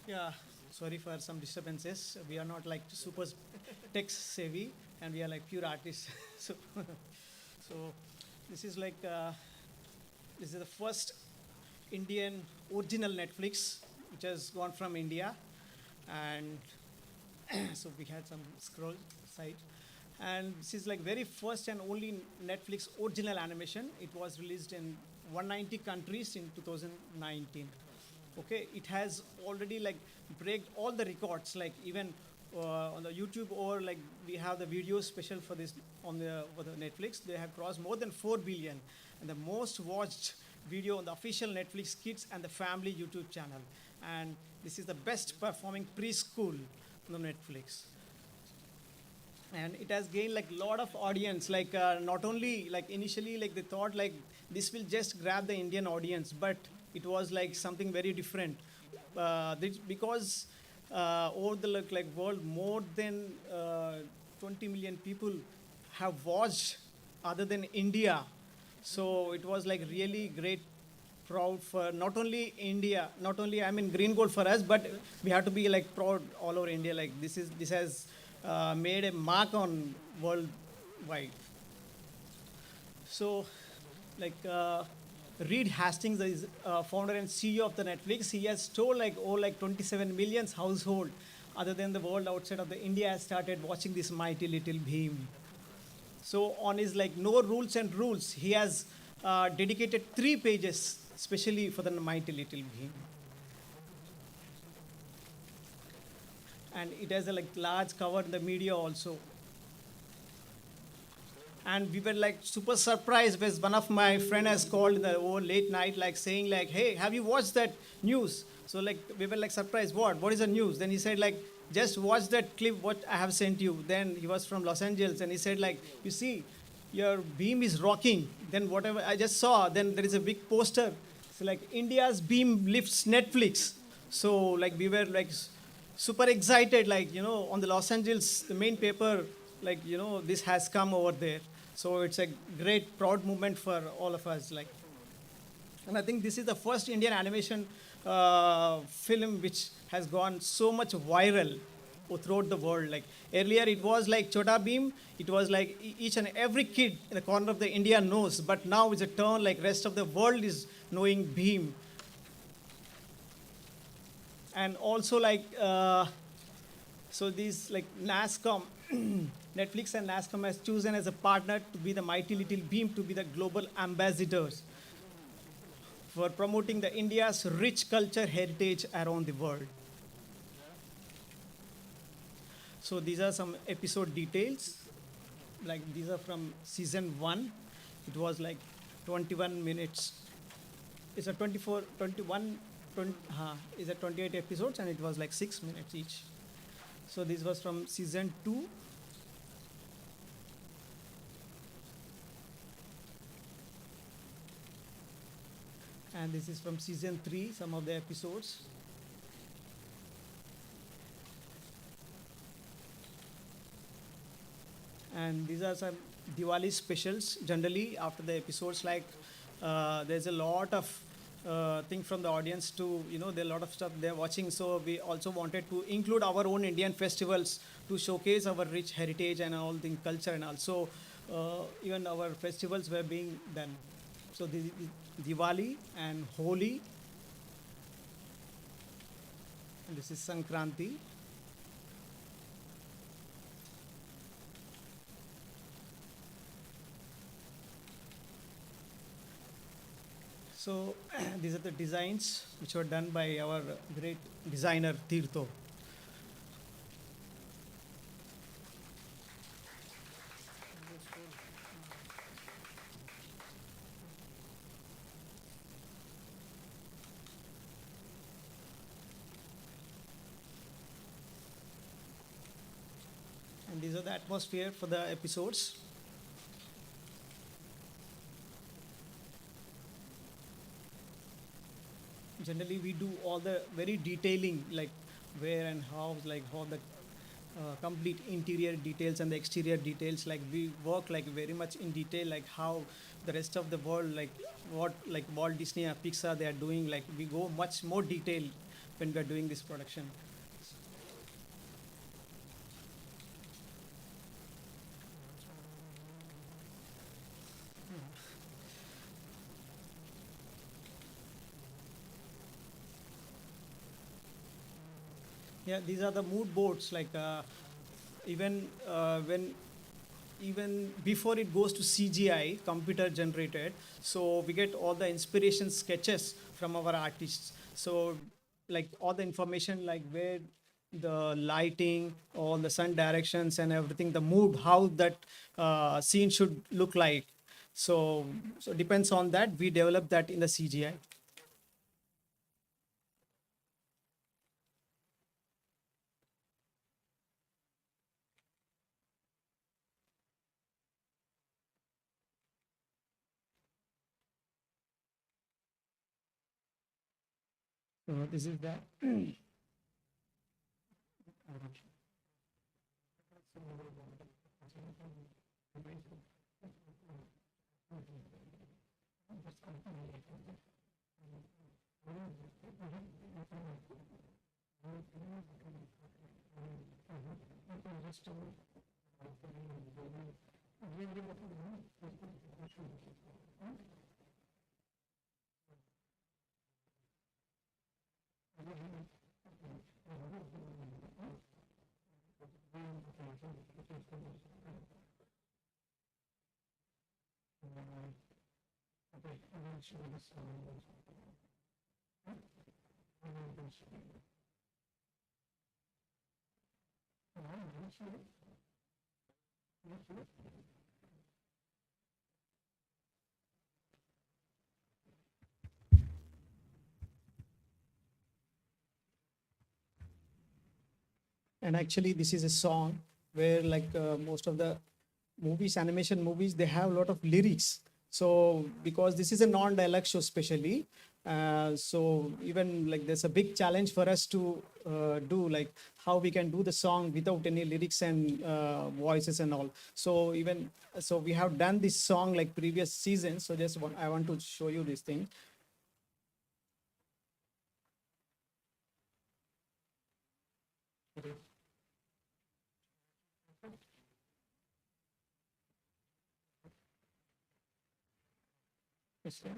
Yeah, sorry for some disturbances. We are not like super tech savvy, and we are like pure artists. so, so this is like this is the first Indian original Netflix which has gone from India, and so we had some scroll site, and this is like very first and only Netflix original animation. It was released in 190 countries in 2019. Okay, it has already like break all the records, like even on the YouTube, or like we have the video special for this on the for the Netflix. They have crossed more than 4 billion, and the most watched video on the official Netflix Kids and the Family YouTube channel. And this is the best performing preschool on the Netflix, and it has gained like a lot of audience, like not only like initially like they thought like this will just grab the Indian audience, but it was like something very different, because over the like world more than 20 million people have watched other than India. So it was like really great, proud for not only India, not only I mean green gold for us, but we have to be like proud all over India. Like this has made a mark on worldwide. So, like Reed Hastings is founder and CEO of the Netflix. He has told like like 27 million household other than the world outside of the India has started watching this mighty little beam. So on his like no rules and rules, he has dedicated 3 pages especially for the mighty little beam, and it has a like large cover in the media also. And we were like super surprised when one of my friend has called in the late night like saying like, hey, have you watched that news? So like we were like surprised, what is the news? Then he said like, just watch that clip what I have sent you. Then he was from Los Angeles and he said like, you see, your beam is rocking. Then whatever I just saw, then there is a big poster. So like India's beam lifts Netflix. So like we were like super excited, like on the Los Angeles the main paper, like this has come over there. So it's a great proud moment for all of us, like. And I think this is the first Indian animation film which has gone so much viral throughout the world. Like earlier it was like Chota Beam, it was like each and every kid in the corner of the India knows, but now it's a turn like rest of the world is knowing Beam. And also like so these like NASCOM, Netflix and NASCOM has chosen as a partner to be the mighty little beam to be the global ambassadors for promoting the India's rich culture heritage around the world. So these are some episode details. Like these are from season 1. It was like 21 minutes. It's a 24, 21, 20, it's a 28 episodes and it was like 6 minutes each. So this was from season 2. And this is from season 3, some of the episodes. And these are some Diwali specials. Generally, after the episodes, like there's a lot of thing from the audience to, there are a lot of stuff they're watching. So we also wanted to include our own Indian festivals to showcase our rich heritage and all the culture, and also even our festivals were being done. So the Diwali and Holi, and this is Sankranti. So these are the designs which were done by our great designer Tirtho. And these are the atmosphere for the episodes. Generally we do all the very detailing, like where and how, like how the complete interior details and the exterior details, like we work like very much in detail, like how the rest of the world, like what like Walt Disney or Pixar they are doing, like we go much more detail when we are doing this production. Yeah, these are the mood boards, like even when even before it goes to CGI, computer generated, so we get all the inspiration sketches from our artists. So like all the information, like where the lighting, all the sun directions and everything, the mood, how that scene should look like. So depends on that. We develop that in the CGI. So this is that. And actually, this is a song where like most of the movies, animation movies, they have a lot of lyrics. So because this is a non-dialogue show, especially, so even like there's a big challenge for us to do like how we can do the song without any lyrics and voices and all. So even so, we have done this song like previous seasons. So just I want to show you this thing. Yes, sir.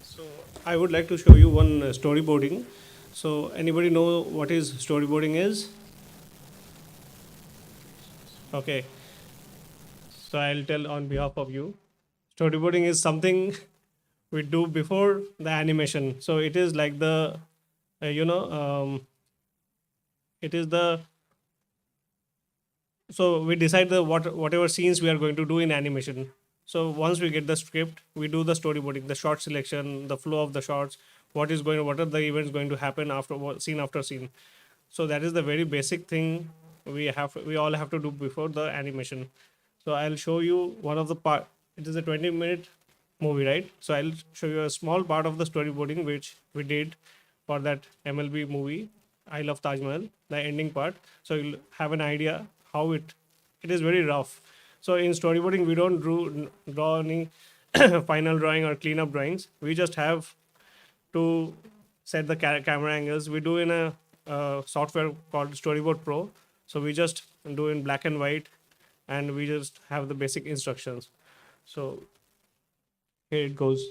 So I would like to show you one storyboarding. So anybody know what is storyboarding is? Okay. So I'll tell on behalf of you. Storyboarding is something we do before the animation. So it is like the uh, you know it is the so we decide the whatever scenes we are going to do in animation. So once we get the script, we do the storyboarding, the shot selection, the flow of the shots, what are the events going to happen after scene after scene. So that is the very basic thing we all have to do before the animation. So I'll show you one of the part. It is a 20-minute movie, right? So I'll show you a small part of the storyboarding which we did for that MLB movie, I Love Taj Mahal, the ending part. So you'll have an idea how it is very rough. So in storyboarding, we don't draw any final drawing or cleanup drawings. We just have to set the camera angles. We do in a software called Storyboard Pro. So we just do in black and white, and we just have the basic instructions. So here it goes.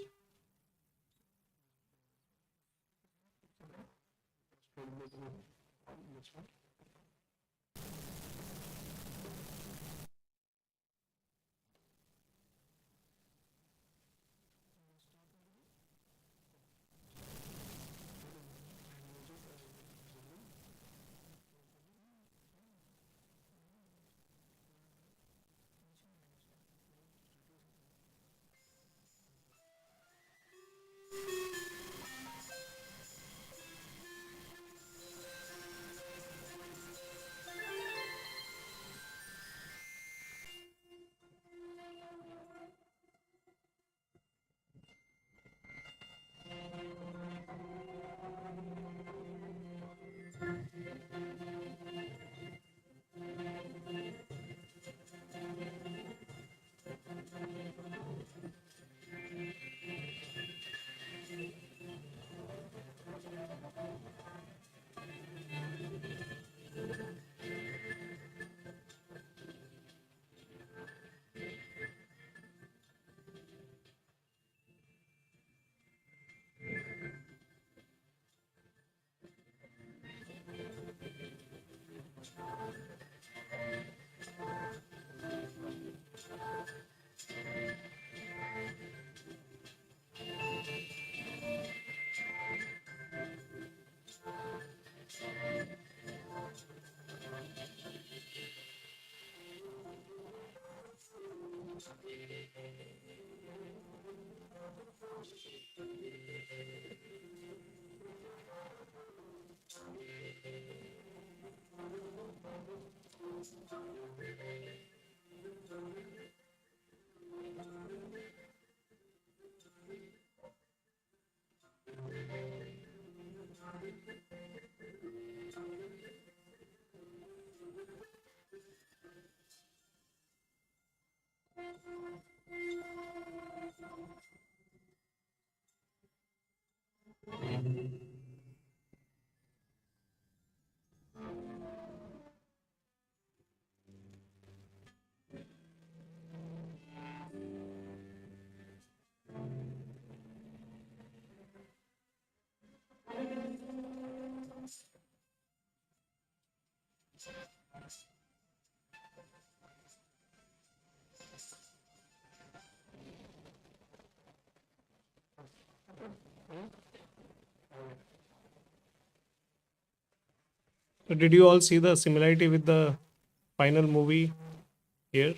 So did you all see the similarity with the final movie here?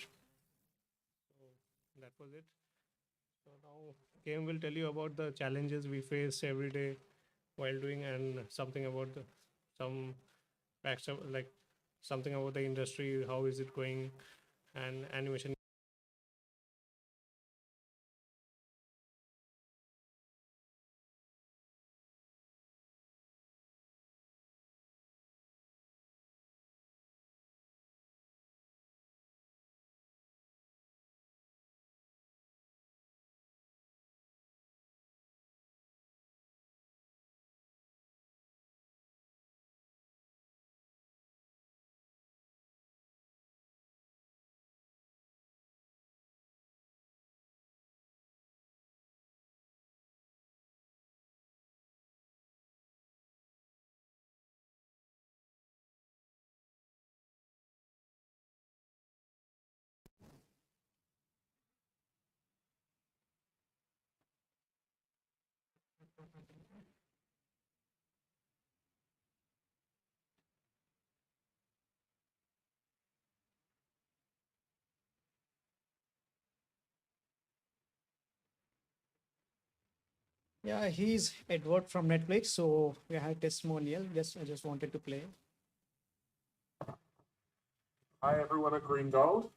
That was it. So now Kim will tell you about the challenges we face every day while doing, and something about some backstep, like something about the industry, how is it going, and animation. Yeah, he's Edward from Netflix. So we had testimonial. I just wanted to play. Hi everyone at Green Gold.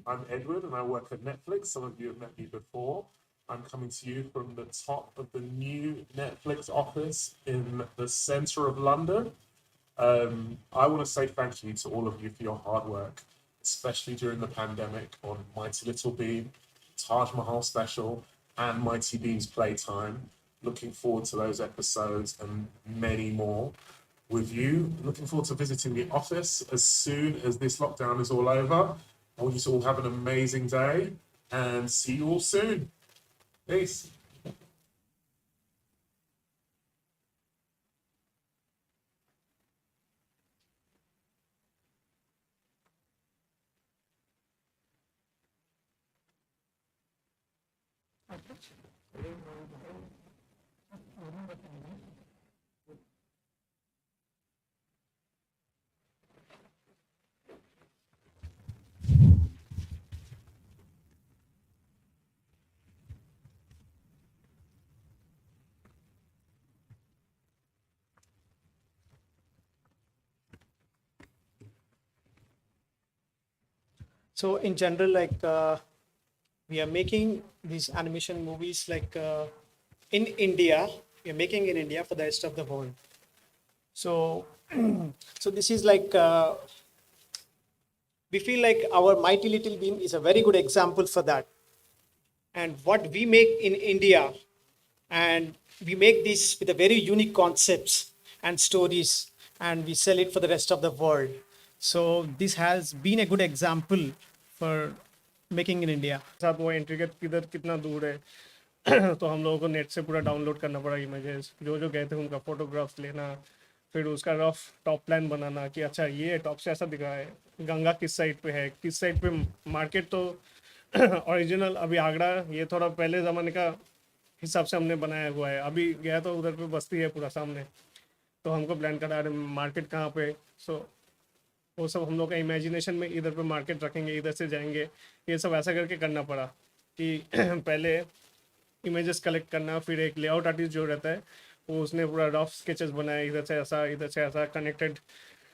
I'm Edward and I work at Netflix. Some of you have met me before. I'm coming to you from the top of the new Netflix office in the centre of London. I want to say thank you to all of you for your hard work, especially during the pandemic on Mighty Little Bean, Taj Mahal Special, and Mighty Bean's Playtime. Looking forward to those episodes and many more with you. Looking forward to visiting the office as soon as this lockdown is all over. I want you to all have an amazing day and see you all soon. Peace. So in general, we are making these animation movies in India. We are making in India for the rest of the world. So, so this is we feel like our Mighty Little Bean is a very good example for that. And what we make in India, and we make this with a very unique concepts and stories, and we sell it for the rest of the world. So this has been a good example for making in India. साथ वो entry gate किधर कितना दूर है तो हम लोगों को नेट से पूरा डाउनलोड करना पड़ा इमेजेस जो जो गए थे उनका फोटोग्राफ्स लेना फिर उसका रफ टॉप प्लान बनाना कि अच्छा ये टॉप से ऐसा दिख रहा है गंगा किस साइड पे है किस साइड पे मार्केट तो ओरिजिनल अभी आगरा ये थोड़ा पहले ज़माने का हिसाब से हमने बनाया हुआ है अभी गया तो उधर पे बस्ती है पूरा सामने तो हमको प्लान करा रहे मार्केट कहाँ पे सो वो सब हम लोग का इमेजिनेशन में इधर पे मार्केट रखेंगे, इधर से जाएंगे, ये सब ऐसा करके करना पड़ा कि पहले इमेजेस कलेक्ट करना, फिर एक लेआउट आर्टिस्ट जो रहता है वो उसने पूरा रफ स्केचेस बनाया, इधर से ऐसा कनेक्टेड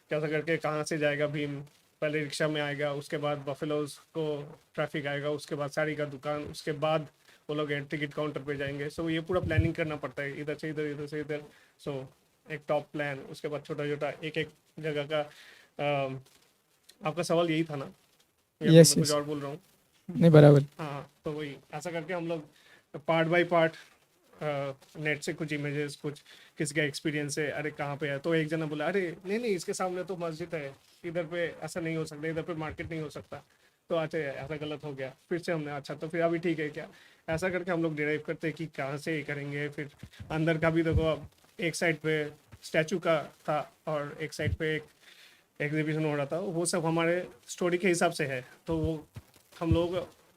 कैसा करके कहाँ से जाएगा भीम, पहले रिक्शा में आएगा, उसके बाद बफेलोज को ट्रैफिक आएगा, उसके बाद साड़ी का दुकान, उसके बाद वो लोग टिकट काउंटर पे जाएंगे। सो ये पूरा प्लानिंग करना पड़ता है, इधर से इधर, इधर से इधर। सो एक टॉप प्लान, उसके बाद छोटा छोटा एक एक जगह का। आपका सवाल यही था ना, या फिर यस मैं कुछ यस, और बोल रहा हूँ? नहीं बराबर। हाँ, तो वही ऐसा करके हम लोग पार्ट बाय पार्ट नेट से कुछ इमेजेस, कुछ किसी का एक्सपीरियंस है, अरे कहाँ पे है, तो एक जना बोला अरे नहीं नहीं इसके सामने तो मस्जिद है, इधर पे ऐसा नहीं हो सकता, इधर पे मार्केट नहीं हो सकता, तो अच्छा ऐसा गलत हो गया, फिर से हमने अच्छा तो फिर अभी ठीक है क्या, ऐसा करके हम लोग डिराइव करते हैं कि कहाँ से ये करेंगे। फिर अंदर का भी देखो, अब एक साइड पे स्टैचू का था और एक साइड पे एक एग्जीबिशन हो रहा था, वो सब हमारे स्टोरी के हिसाब से है, तो वो हम लोग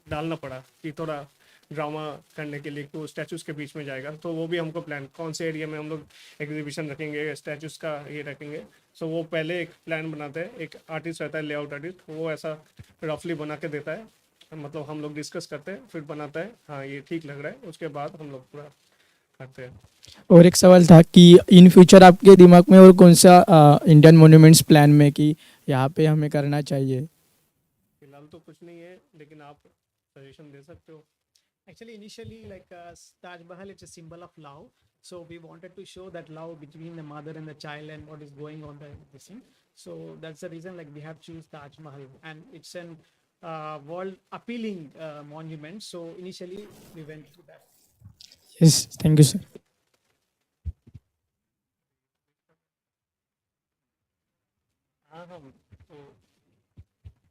डालना पड़ा कि थोड़ा ड्रामा करने के लिए, तो स्टैचूज के बीच में जाएगा, तो वो भी हमको प्लान कौन से एरिया में हम लोग एग्जीबिशन रखेंगे, स्टैचूज का ये रखेंगे। सो वो पहले एक प्लान बनाते हैं, एक आर्टिस्ट रहता है लेआउट आर्टिस्ट, वो ऐसा रफली बना के देता है, मतलब हम लोग डिस्कस करते हैं, फिर बनाता है, हाँ ये ठीक लग रहा है, उसके बाद हम लोग पूरा करते हैं। और एक सवाल था कि इन फ्यूचर आपके दिमाग में और कौन सा इंडियन मोन्यूमेंट्स प्लान में कि यहाँ पे हमें करना चाहिए? फिलहाल तो कुछ नहीं है, लेकिन आप सजेशन दे सकते हो। Actually, initially, like Taj Mahal, it's a symbol of love. So we wanted to show that love between the mother and the child and what is going on the this thing. So that's the reason, like we have choose Taj Mahal, and it's an world appealing monument. So initially we went to that. Yes, thank you sir. हाँ हाँ,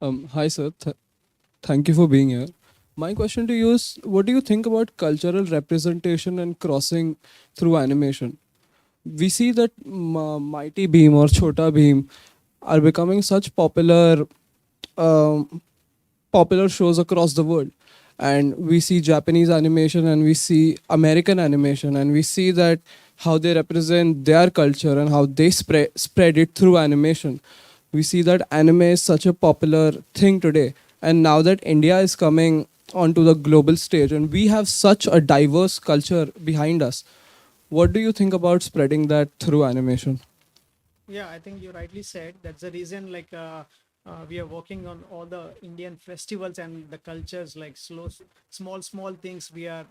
तो Hi, sir. Thank you for being here. My question to you is, what do you think about cultural representation and crossing through animation? We see that Mighty Beam or Chota Beam are becoming such um, popular shows across the world. And we see Japanese animation and we see American animation, and we see that how they represent their culture and how they spread it through animation. We see that anime is such a popular thing today. And now that India is coming onto the global stage and we have such a diverse culture behind us, what do you think about spreading that through animation? Yeah, I think you rightly said. That's the reason, like, we are working on all the Indian festivals and the cultures, like small things. We are,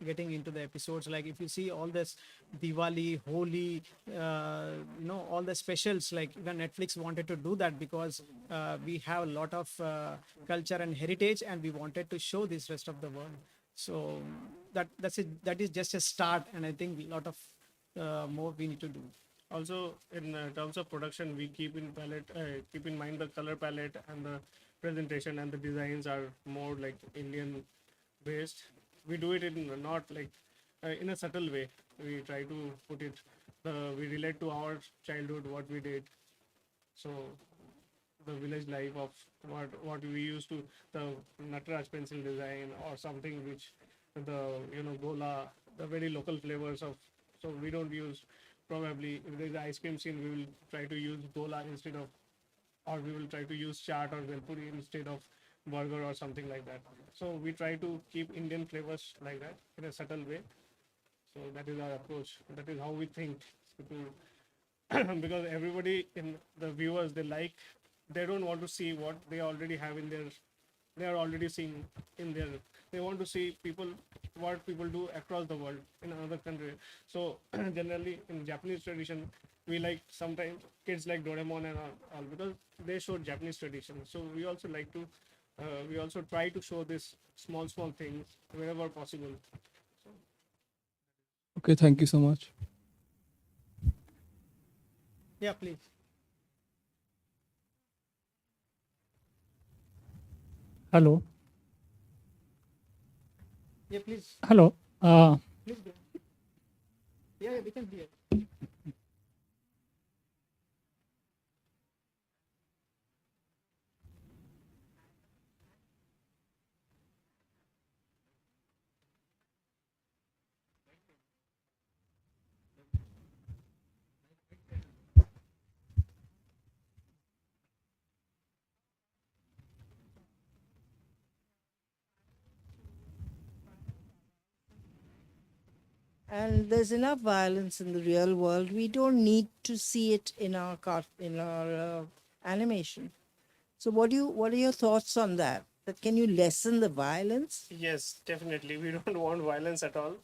getting into the episodes. Like, if you see all this Diwali, Holi, all the specials, like even Netflix wanted to do that because we have a lot of culture and heritage, and we wanted to show this rest of the world. So that's it. That is just a start, and I think a lot of more we need to do. also in terms of production, we keep in mind the color palette and the presentation and the designs are more like Indian based. We do it in not like in a subtle way. We try to put it, we relate to our childhood, what we did. So the village life of what we used to, the Nataraj pencil design or something which the gola, the very local flavors of. So we don't use, probably if there's ice cream scene, we will try to use gola instead of, or we will try to use chaat or velpuri instead of burger or something like that. So we try to keep Indian flavors like that in a subtle way. So that is our approach, that is how we think. Because everybody in the viewers, they don't want to see what they already have in their, they are already seeing in their, they want to see people, what people do across the world in another country. So generally in Japanese tradition, we like sometimes kids like Doraemon and all because they show Japanese tradition. So we also like to, we also try to show this small things wherever possible. Okay, thank you so much. Yeah, please. Hello. Yeah, please. Hello. Please go. Yeah, we can hear. And there's enough violence in the real world. We don't need to see it in our animation. So what are your thoughts on that? That can you lessen the violence? Yes, definitely. We don't want violence at all.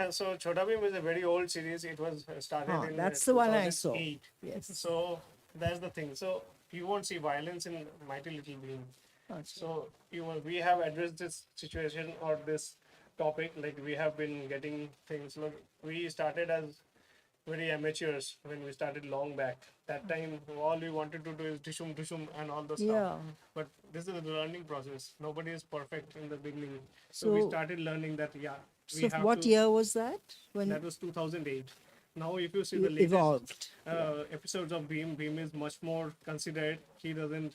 So Chota Bheem is a very old series. It was started in That's the one I saw. 2008. Yes. So that's the thing. So you won't see violence in Mighty Little Bean. So we have addressed this situation or this topic. Like we have been getting things. Look, we started as very amateurs when we started long back. That time, all we wanted to do is dishum and all the stuff. Yeah. But this is a learning process. Nobody is perfect in the beginning. So we So- started learning that we So have what to. year was that? When That was 2008. Now, if you see the it latest evolved? episodes of Beam is much more considerate. He doesn't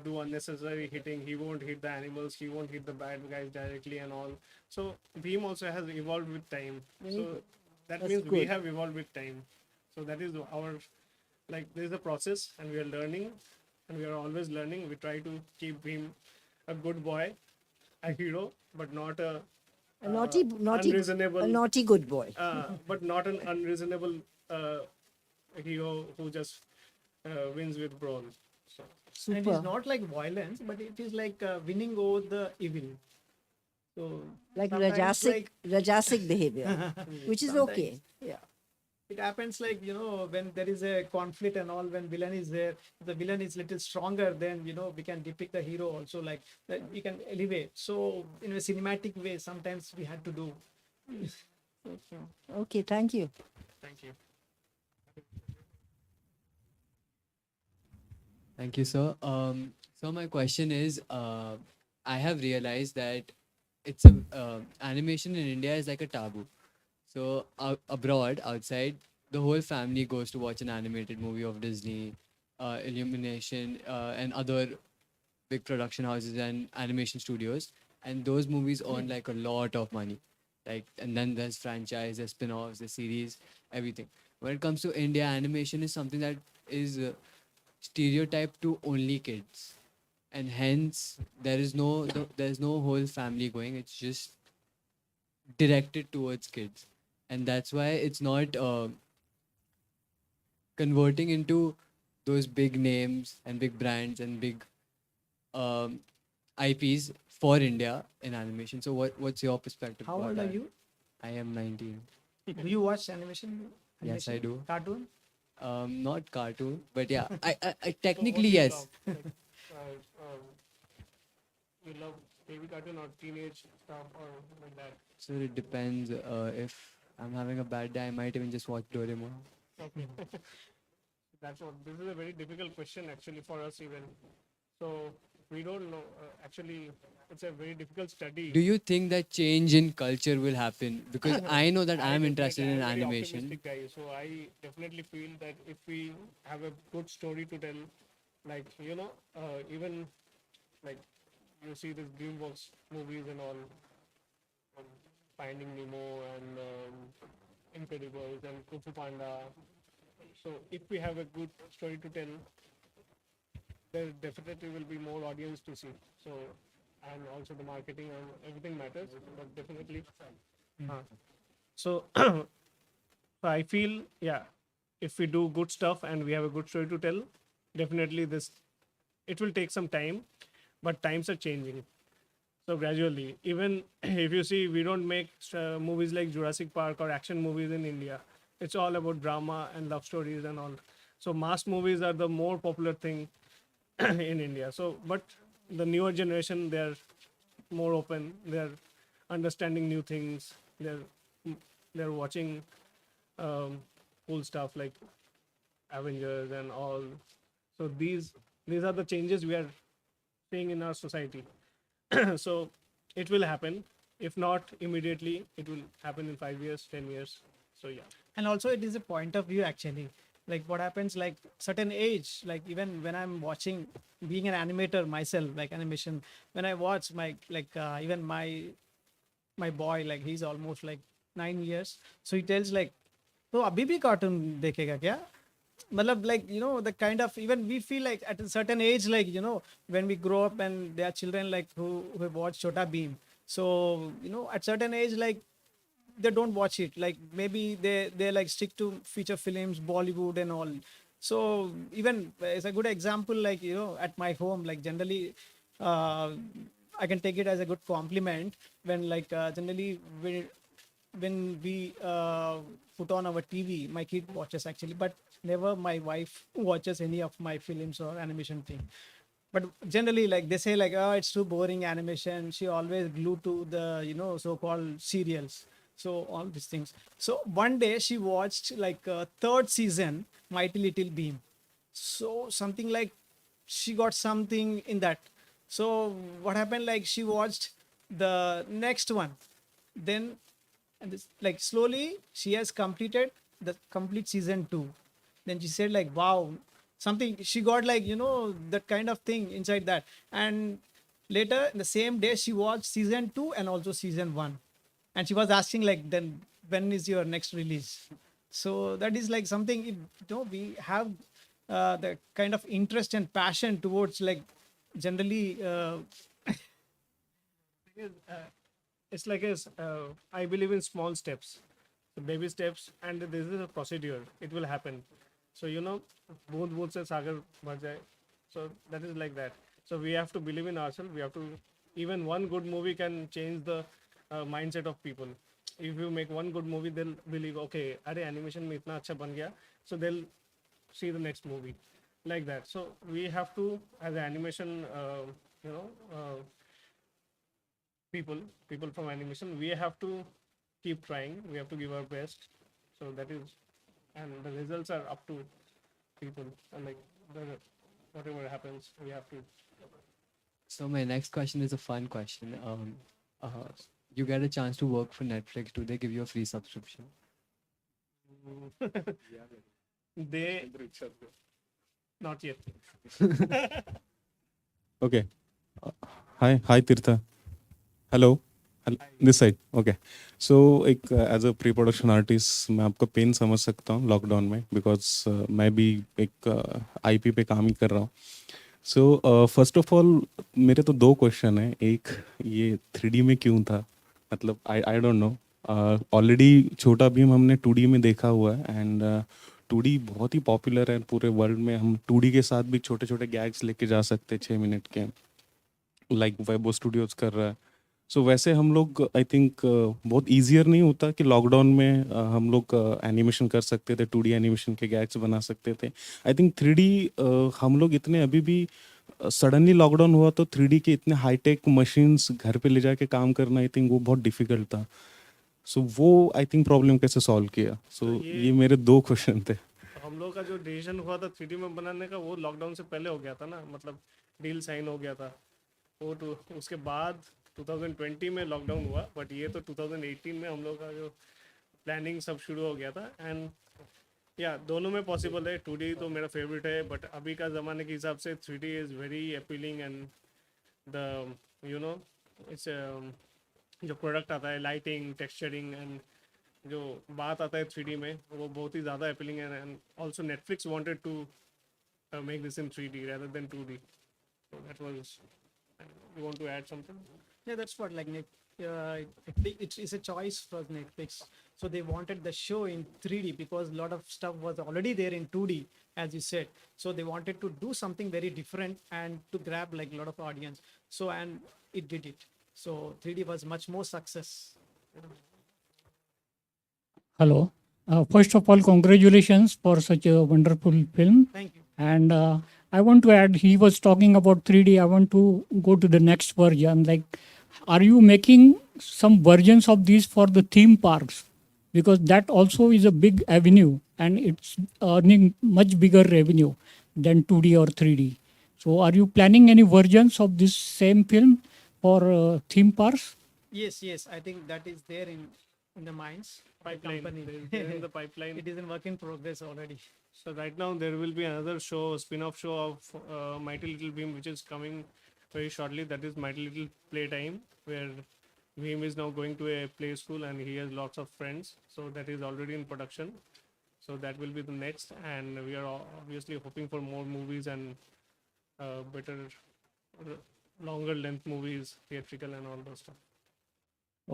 do unnecessary hitting. He won't hit the animals. He won't hit the bad guys directly and all. So Beam also has evolved with time. So that That's means we good. have evolved with time. So that is our there is a process and we are learning and we are always learning. We try to keep Beam a good boy, a hero, but not a A naughty, unreasonable, a naughty good boy. but not an unreasonable hero who just wins with brawl. So, And it Super. is not like violence, but it is like winning over the evil. So Like sometimes, Rajasic behavior, which is Sometimes. okay. Yeah. it happens like when there is a conflict and all, when villain is there, the villain is little stronger, then we can depict the hero also like that, we can elevate. So in a cinematic way sometimes we had to do. Okay, thank you. thank you. Thank you, sir. So my question is, I have realized that animation in India is like a taboo. So abroad, outside, the whole family goes to watch an animated movie of Disney, Illumination, and other big production houses and animation studios, and those movies earn like a lot of money. Like, and then there's franchise, there's spin-offs, there's series, everything. When it comes to India, animation is something that is stereotyped to only kids, and hence there's no whole family going. It's just directed towards kids, and that's why it's not converting into those big names and big brands and big um, IPs for India in animation. So what's your perspective? How about old are that? you? I am 19. Do you watch animation? Yes, I do. Cartoon? Not cartoon, but yeah, I So what technically do you yes. love? Like, you love baby cartoon or teenage stuff or like that? So it depends. If I'm having a bad day, I might even just watch Doraemon. Okay. That's what. This is a very difficult question actually for us even. So we don't know. Actually, it's a very difficult study. Do you think that change in culture will happen? Because I know that I'm interested in I'm very animation. optimistic guy, so I definitely feel that if we have a good story to tell, like even like you see this DreamWorks movies and all, Finding Nemo and Incredibles and Kung Fu Panda. So if we have a good story to tell, there definitely will be more audience to see. So and also the marketing and everything matters, but definitely. So I feel if we do good stuff and we have a good story to tell, definitely it will take some time, but times are changing. So gradually, even if you see, we don't make movies like Jurassic Park or action movies in India. It's all about drama and love stories and all. So mass movies are the more popular thing in India. So, but the newer generation, they're more open. They're understanding new things. They're watching cool stuff like Avengers and all. So these are the changes we are seeing in our society. So it will happen. If not immediately, it will happen in 5 years, 10 years. So yeah. And also it is a point of view actually, like what happens like certain age, like even when I'm watching, being an animator myself, like animation, when I watch my even my boy, like he's almost like 9 years, so he tells like, तो अभी भी cartoon देखेगा क्या? Matlab, like the kind of, even we feel like at a certain age, like when we grow up and there are children like who have watched Chota Beam, so at certain age, like they don't watch it. Like maybe they like stick to feature films, Bollywood and all. So even it's a good example. Like at my home, like generally, uh, I can take it as a good compliment when like generally when we put on our TV, my kid watches actually, but never my wife watches any of my films or animation thing. But generally, like they say, like oh, it's too boring animation. She always glued to the so-called serials. So all these things. So one day she watched like third season, Mighty Little Beam. So something like she got something in that. So what happened? Like she watched the next one, then and this, like slowly she has completed the complete season 2. Then she said like wow, something she got like that kind of thing inside that. And later the same day she watched season 2 and also season 1, and she was asking like then when is your next release. So that is like something we have the kind of interest and passion towards like generally It's like I believe in small steps, so baby steps, and this is a procedure. It will happen. So both से सागर भर जाए. So that is like that. So we have to believe in ourselves. We have to, even one good movie can change the mindset of people. If you make one good movie, they'll believe, okay, अरे animation में इतना अच्छा बन गया, so they'll see the next movie, like that. So we have to, as an animation, you know, people from animation, we have to keep trying. We have to give our best. So that is, and the results are up to people. And like whatever happens, we have to. So my next question is a fun question. You get a chance to work for Netflix. Do they give you a free subscription? They not yet. Okay. Hi Tirtha. Hello. This side. Okay. So एक as a pre production artist मैं आपका pen समझ सकता हूँ lockdown में, because मैं भी एक आईपी पे काम ही कर रहा हूँ. सो फर्स्ट ऑफ ऑल मेरे तो दो क्वेश्चन है. एक, ये 3D में क्यों था? मतलब आई डोंट नो. ऑलरेडी छोटा भीम हमने 2D में देखा हुआ है, एंड 2D बहुत ही पॉपुलर है पूरे वर्ल्ड में. हम 2D के साथ भी छोटे छोटे गैग्स लेके जा सकते हैं 6 मिनट के, लाइक वेबो स्टूडियोज कर रहा है. सो वैसे हम लोग आई थिंक बहुत ईजियर नहीं होता कि लॉकडाउन में हम लोग एनिमेशन कर सकते थे, 2D एनिमेशन के गैग्स बना सकते थे. आई थिंक 3D हम लोग इतने अभी भी सडनली लॉकडाउन हुआ तो 3D के इतने हाईटेक मशीन्स घर पे ले जाके काम करना, आई थिंक वो बहुत डिफिकल्ट था. सो वो आई थिंक प्रॉब्लम कैसे सॉल्व किया? सो ये मेरे दो क्वेश्चन थे. हम लोग का जो डिसीजन हुआ था 3D में बनाने का, वो लॉकडाउन से पहले हो गया था ना. मतलब डील साइन हो गया था वो. तो उसके बाद 2020 में लॉकडाउन हुआ, बट ये तो 2018 में हम लोग का जो प्लानिंग सब शुरू हो गया था. एंड या दोनों में पॉसिबल है. 2D तो मेरा फेवरेट है, बट अभी का ज़माने के हिसाब से 3D is very appealing. And the it's जो प्रोडक्ट आता है, लाइटिंग, टेक्सचरिंग, एंड जो बात आता है 3D में, वो बहुत ही ज़्यादा अपीलिंग है. And also Netflix wanted to make this in 3D rather than 2D. So that was. You want to add something? Yeah, that's what like it's a choice for Netflix. So they wanted the show in 3D because a lot of stuff was already there in 2D, as you said. So they wanted to do something very different and to grab like a lot of audience. So and it did it. So 3D was much more success. Hello. First of all, congratulations for such a wonderful film. Thank you. And I want to add, he was talking about 3D. I want to go to the next version. Like, are you making some versions of these for the theme parks? Because that also is a big avenue and it's earning much bigger revenue than 2D or 3D. So are you planning any versions of this same film for theme parks? Yes. I think that is there in the minds. Pipeline. Company. They're in the pipeline. It is in work in progress already. So right now there will be another show, spin-off show of Mighty Little Beam, which is coming very shortly. That is Mighty Little Playtime, where Beam is now going to a play school and he has lots of friends. So that is already in production. So that will be the next, and we are obviously hoping for more movies and better, longer length movies, theatrical and all those stuff.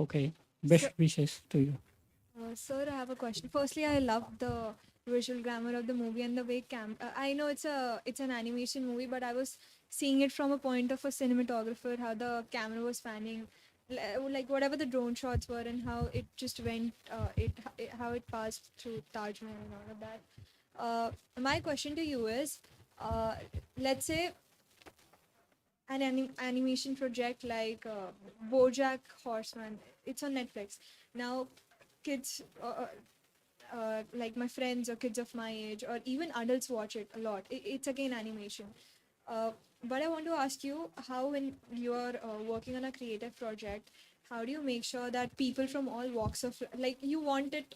Okay. Best wishes to you. Sir, I have a question. Firstly, I love the visual grammar of the movie and the way I know it's an animation movie, but I was seeing it from a point of a cinematographer, how the camera was panning, like whatever the drone shots were, and how it just went, how it passed through Taj Mahal and all of that. My question to you is, let's say an animation project like BoJack Horseman. It's on Netflix now. Kids, like my friends or kids of my age, or even adults watch it a lot. It's again animation. But I want to ask you, how when you're working on a creative project, how do you make sure that people from all walks of like you want it?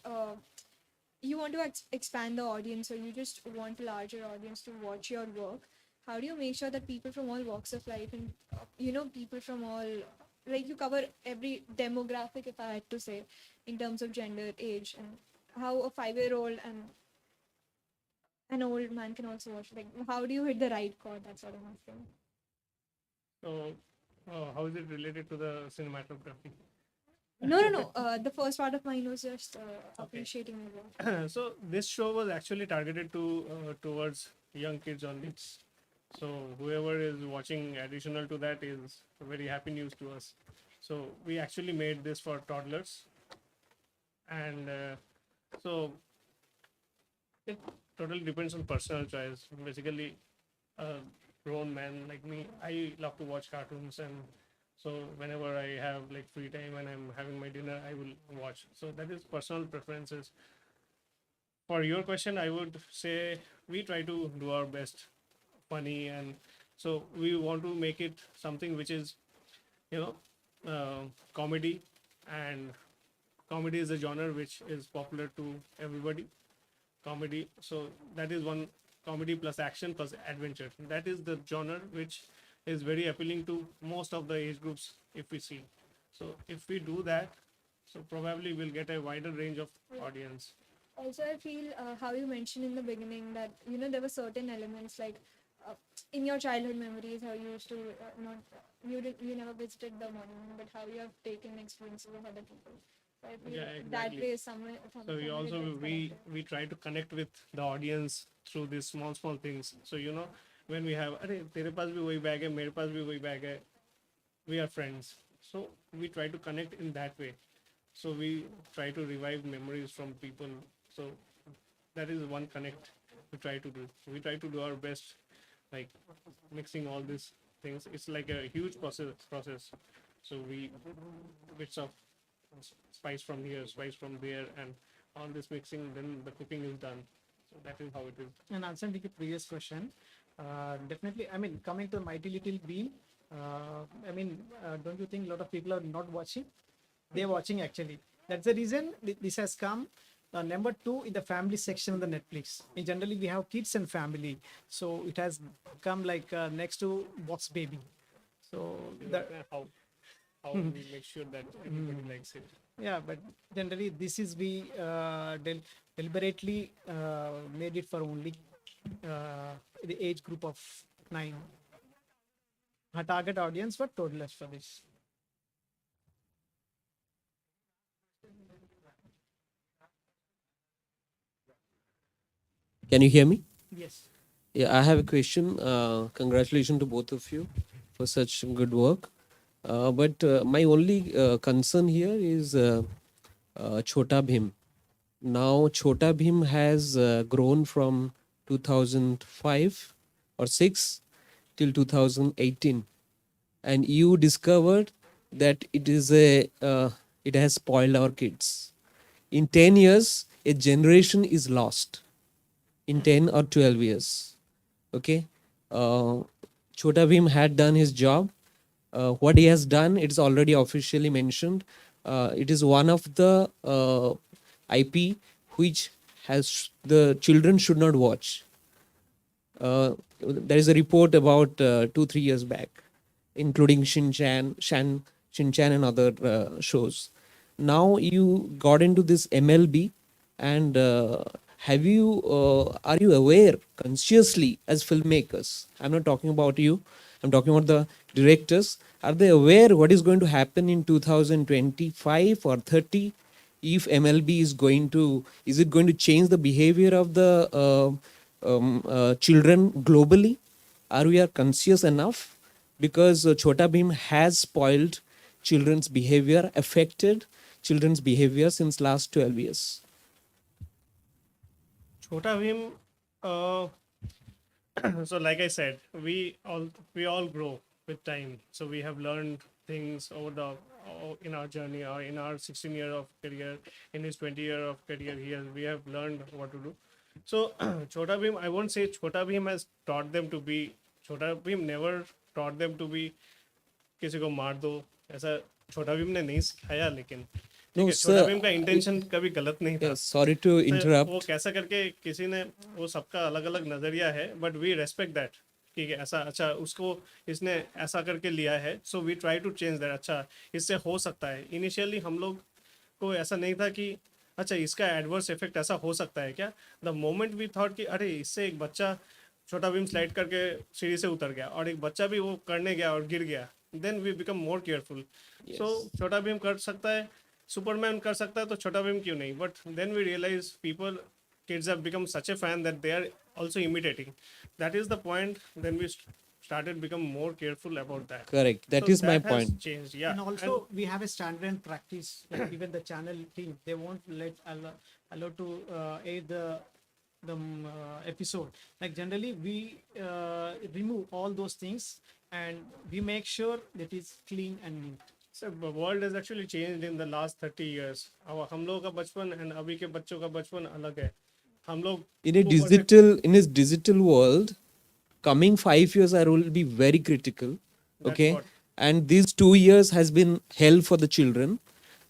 You want to expand the audience, or you just want a larger audience to watch your work. How do you make sure that people from all walks of life and people from all, like, you cover every demographic, if I had to say, in terms of gender, age, and how a 5-year-old and an old man can also watch, like, how do you hit the right chord? That's what I'm asking. So, how is it related to the cinematography? No. The first part of mine was just appreciating your work. So this show was actually targeted to towards young kids only. So whoever is watching additional to that is very happy news to us. So we actually made this for toddlers, and so it totally depends on personal choice. Basically, a grown man like me, I love to watch cartoons, and so whenever I have like free time and I'm having my dinner, I will watch. So that is personal preferences. For your question, I would say we try to do our best, funny, and so we want to make it something which is, you know, comedy, and comedy is a genre which is popular to everybody. Comedy, so that is one, comedy plus action plus adventure. That is the genre which is very appealing to most of the age groups if we see. So if we do that, so probably we'll get a wider range of audience. Also, I feel how you mentioned in the beginning that there were certain elements like in your childhood memories, how you used to not you never visited the monument, but how you have taken experiences of other people. So I feel Yeah, that exactly. way is somewhere. So we also we try to connect with the audience through these small things. So when we have, अरे तेरे पास भी वही bag है, मेरे पास भी वही bag है, we are friends. So we try to connect in that way. So we try to revive memories from people. So that is one connect we try to do. We try to do our best, like mixing all these things. It's like a huge process. So we bits of spice from here, spice from there, and all this mixing, then the cooking is done. So that is how it is. And answering the previous question, definitely, I mean, coming to Mighty Little Bean, don't you think a lot of people are not watching? They're watching actually. That's the reason this has come. Number 2 in the family section of the Netflix. In generally, we have kids and family, so it has come like next to What's Baby. So that How we make sure that everybody likes it. yeah, but generally this is we deliberately made it for only the age group of 9. Our target audience for toddlers for this. Can you hear me? Yes. Yeah, I have a question. Congratulations to both of you for such good work. But my only concern here is Chota Bhim. Now, Chota Bhim has grown from 2005 or 6 till 2018, and you discovered that it has spoiled our kids. In 10 years, a generation is lost. In 10 or 12 years, okay. Chota Bhim had done his job. What he has done, it's already officially mentioned. It is one of the IP which has the children should not watch. There is a report about 2-3 years back, including Shin-chan and other shows. Now you got into this MLB, and are you aware consciously as filmmakers? I'm not talking about you. I'm talking about the directors. Are they aware what is going to happen in 2025 or 30 if MLB is it going to change the behavior of the children globally? Are we conscious enough? Because Chota Bheem has spoiled children's behavior, affected children's behavior since last 12 years. Chota Bhim, so like I said, we all grow with time. So we have learned things over the in our journey, or in our 16 year of career, in his 20-year of career here, we have learned what to do. So Chota Bhim, I won't say Chota Bhim has taught them to be. Chota Bhim never taught them to be किसी को मार दो, ऐसा छोटा भीम ने नहीं सिखाया, लेकिन ठीक No, है, छोटा sir. भीम का इंटेंशन कभी गलत नहीं था. Sorry to तो interrupt. वो कैसा करके किसी ने, वो सबका अलग अलग नजरिया है, बट वी रेस्पेक्ट दैट. ठीक है, ऐसा अच्छा उसको इसने ऐसा करके लिया है, so we try to change that. अच्छा इससे हो सकता है. इनिशियली हम लोग को ऐसा नहीं था कि अच्छा इसका एडवर्स इफेक्ट ऐसा हो सकता है क्या. द मोमेंट वी थॉट कि अरे इससे एक बच्चा छोटा भीम स्लाइड करके सीढ़ी से उतर गया और एक बच्चा भी वो करने गया और गिर गया, then we become more careful. So Chhota Bheem कर सकता है, सुपरमैन कर सकता है, तो छोटा भीम क्यों नहीं. But then we realize people, kids have become such a fan that they are also imitating. That is the point. Then we started become more careful about that. Correct. That is my has point. changed. Yeah. And also we have a standard and practice. Like even the channel team, they won't allow to aid the episode. Like generally we remove all those things and we make sure that it's clean and neat. So the world has actually changed in the last 30 years. अब हम लोगों का बचपन and अभी के बच्चों का बचपन अलग है. हम लोग In his digital world, coming 5 years will be very critical. Okay. what. And these 2 years has been hell for the children.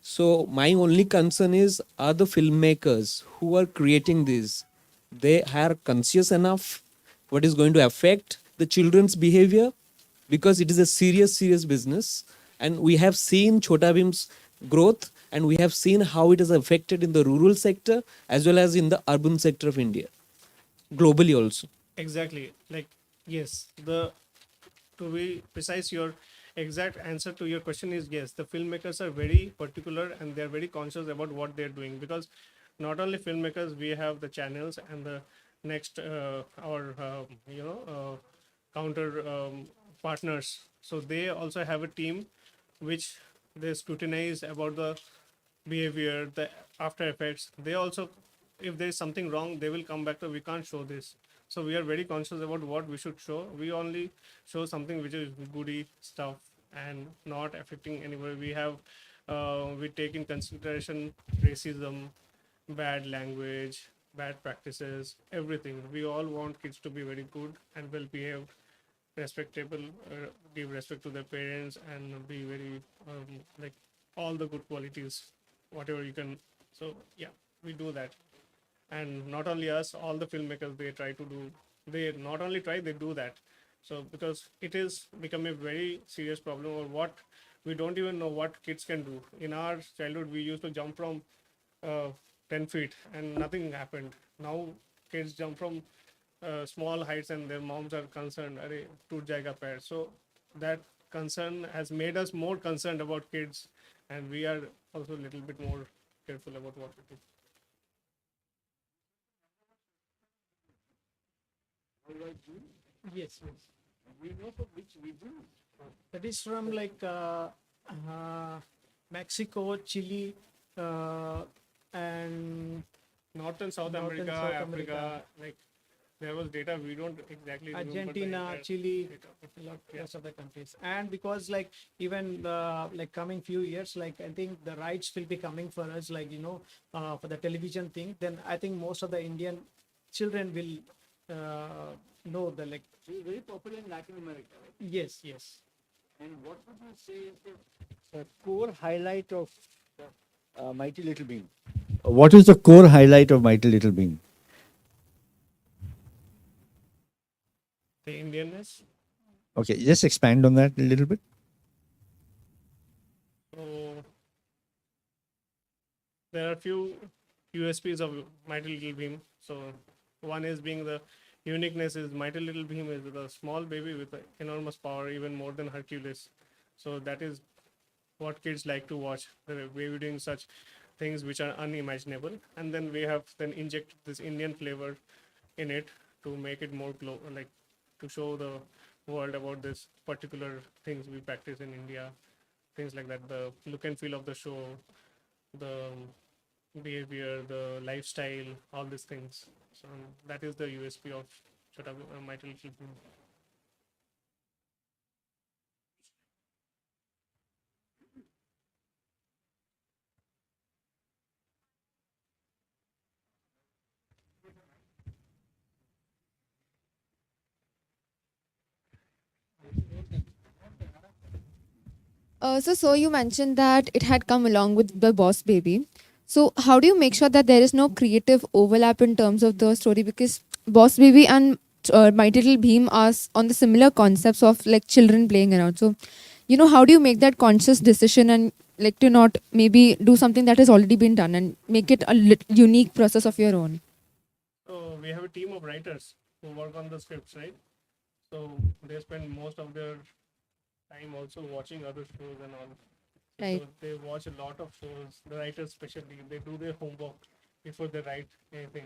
So my only concern is, are the filmmakers who are creating this, they are conscious enough what is going to affect the children's behavior? Because it is a serious business. And we have seen Chota Bhim's growth, and we have seen how it has affected in the rural sector as well as in the urban sector of India, globally also. Exactly. Like, yes, to be precise, your exact answer to your question is yes. The filmmakers are very particular and they're very conscious about what they're doing, because not only filmmakers, we have the channels and the next our counter partners. So they also have a team which they scrutinize about the behavior, the after effects. They also, if there is something wrong, they will come back to, we can't show this. So we are very conscious about what we should show. We only show something which is goody stuff and not affecting anybody. We have we take in consideration racism, bad language, bad practices, everything. We all want kids to be very good and well behaved, respectable, give respect to their parents, and be very like all the good qualities, whatever you can. So yeah, we do that. And not only us, all the filmmakers, they try to do, they not only try, they do that. So because it is become a very serious problem, or what we don't even know what kids can do. In our childhood, we used to jump from 10 feet and nothing happened. Now kids jump from small heights and their moms are concerned, "Arey, toot jayega pair." So that concern has made us more concerned about kids, and we are also a little bit more careful about what we do. Yes. We know from which region? That is from like Mexico, Chile, and North and South North and America, South Africa, America. like there was data we don't exactly remember the Argentina, entire Chile, data. lots of the countries. And because like even like coming few years, like I think the rights will be coming for us, like for the television thing. Then I think most of the Indian children will know the like. It's very popular in Latin America, right? Yes. And what would you say is the core highlight of Mighty Little Bean? What is the core highlight of Mighty Little Bean? The Indianness. Okay, just expand on that a little bit. So there are few USPs of Mighty Little Beam. So one is being the uniqueness is Mighty Little Beam is the small baby with enormous power, even more than Hercules. So that is what kids like to watch. The baby doing such things which are unimaginable, and then we have then injected this Indian flavor in it to make it more like to show the world about this particular things we practice in India, things like that, the look and feel of the show, the behavior, the lifestyle, all these things. So that is the USP of Mighty Little Pony. So you mentioned that it had come along with the Boss Baby. So how do you make sure that there is no creative overlap in terms of the story? Because Boss Baby and Mighty Little Bheem are on the similar concepts of like children playing around. So, how do you make that conscious decision and like to not maybe do something that has already been done and make it a unique process of your own? So we have a team of writers who work on the scripts, right? So they spend most of their time also watching other shows and all. Right. So they watch a lot of shows. The writers especially, they do their homework before they write anything.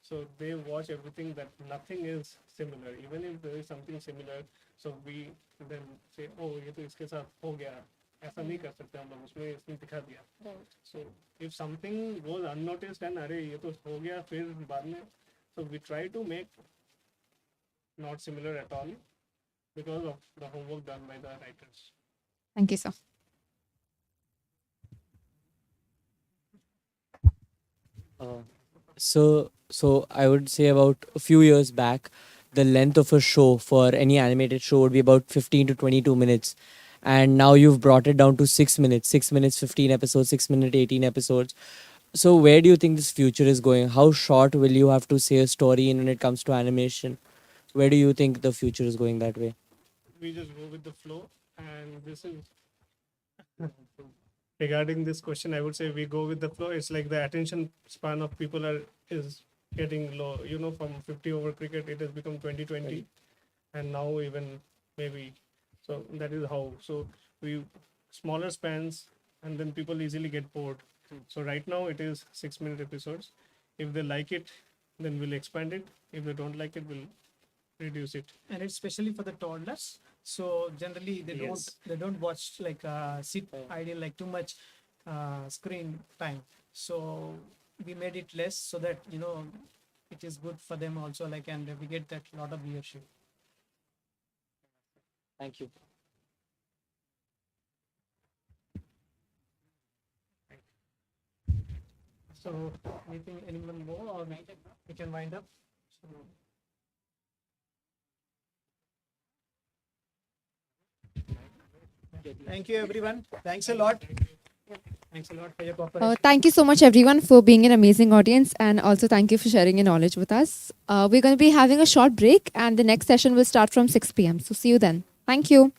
So they watch everything that nothing is similar. Even if there is something similar, so we then say, oh, ये तो इसके साथ हो गया. ऐसा नहीं कर सकते हम लोग उसमें इसने दिखा दिया. So if something goes unnoticed and अरे ये तो हो गया फिर बाद में, so we try to make not similar at all because of the homework done by the writers. Thank you, sir. So I would say about a few years back, the length of a show for any animated show would be about 15 to 22 minutes. And now you've brought it down to 6 minutes, 6 minutes, 15 episodes, 6 minute, 18 episodes. So where do you think this future is going? How short will you have to say a story in when it comes to animation? Where do you think the future is going that way? We just go with the flow, and this is regarding this question. I would say we go with the flow. It's like the attention span of people is getting low. From 50 over cricket, it has become 2020, and now even maybe. So that is how. So we smaller spans, and then people easily get bored. So right now it is 6 minute episodes. If they like it, then we'll expand it. If they don't like it, we'll reduce it. And it's especially for the toddlers. So generally they don't watch like sit idle like too much screen time. So we made it less so that it is good for them also, like, and we get that lot of viewership. Thank you. So anyone more, or we can wind up? Thank you, everyone. Thanks a lot. Thanks a lot for your cooperation. Thank you so much, everyone, for being an amazing audience. And also thank you for sharing your knowledge with us. We're going to be having a short break, and the next session will start from 6 p.m. So see you then. Thank you.